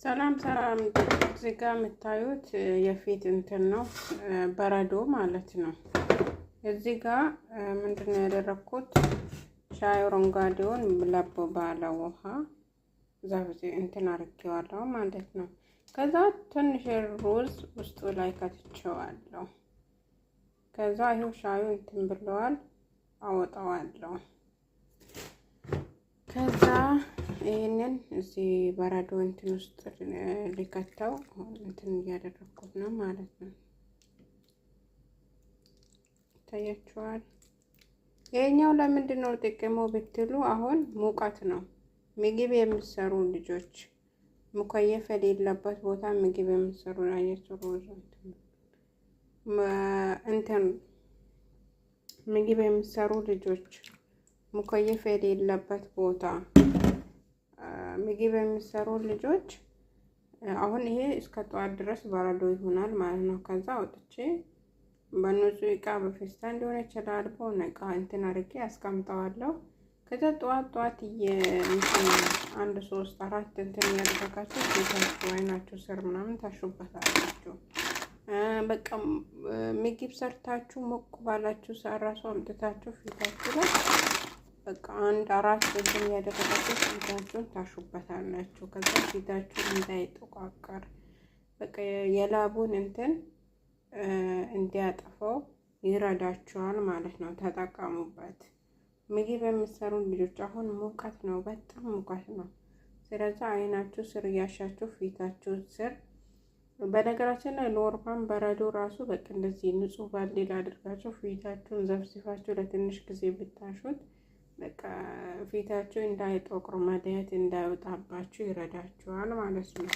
ሰላም ሰላም። እዚህ ጋር የምታዩት የፊት እንትን ነው፣ በረዶ ማለት ነው። እዚህ ጋር ምንድነው ያደረኩት? ሻይ አረንጓዴውን ለብ ባለ ውሃ ዘብዜ እንትን አድርጌዋለሁ ማለት ነው። ከዛ ትንሽ ሩዝ ውስጡ ላይ ከትቼዋለሁ። ከዛ ይሄው ሻዩ እንትን ብለዋል፣ አወጣዋለሁ። ከዛ ይሄንን እዚህ በረዶ እንትን ውስጥ ሊከተው እንትን እያደረኩት ነው ማለት ነው። ታያችኋል። ይሄኛው ለምንድን ነው ጥቅሙ ብትሉ፣ አሁን ሙቀት ነው። ምግብ የሚሰሩ ልጆች ሙከየፍ የሌለበት ቦታ ምግብ የሚሰሩ እንትን ምግብ የሚሰሩ ልጆች ሙከየፍ የሌለበት ቦታ ምግብ የሚሰሩ ልጆች አሁን ይሄ እስከ ጠዋት ድረስ በረዶ ይሆናል ማለት ነው። ከዛ አውጥቼ በንጹህ እቃ በፌስታል ሊሆን ይችላል፣ በሆነ እቃ እንትን አድርጌ አስቀምጠዋለሁ። ከዛ ጠዋት አንድ 3-4 እንትን ያደረጋችሁ ቤታችሁ አይናችሁ ስር ምናምን ታሹበታላችሁ። በቃ ምግብ ሰርታችሁ ሞቅ ባላችሁ ሰራሱ አምጥታችሁ ፊታችሁ ላይ በቃ 1-4 እንትን ያደረጋችሁ ፊታችሁን ታሹበታላችሁ። ከዛ ፊታችሁ እንዳይጠቋቀር በቃ የላቡን እንትን እንዲያጠፋው ይረዳችኋል ማለት ነው። ተጠቀሙበት። ምግብ የሚሰሩ ልጆች አሁን ሙቀት ነው፣ በጣም ሙቀት ነው። ስለዚህ አይናችሁ ስር እያሻችሁ ፊታችሁ ስር በነገራችን ላይ ኖርማል በረዶ ራሱ በቃ እንደዚህ ንጹህ ባልዲል አድርጋችሁ ፊታችሁን ዘፍዝፋችሁ ለትንሽ ጊዜ ብታሹት በቃ ፊታችሁ እንዳይጠቁር መድያት እንዳይወጣባችሁ ይረዳችኋል ማለት ነው።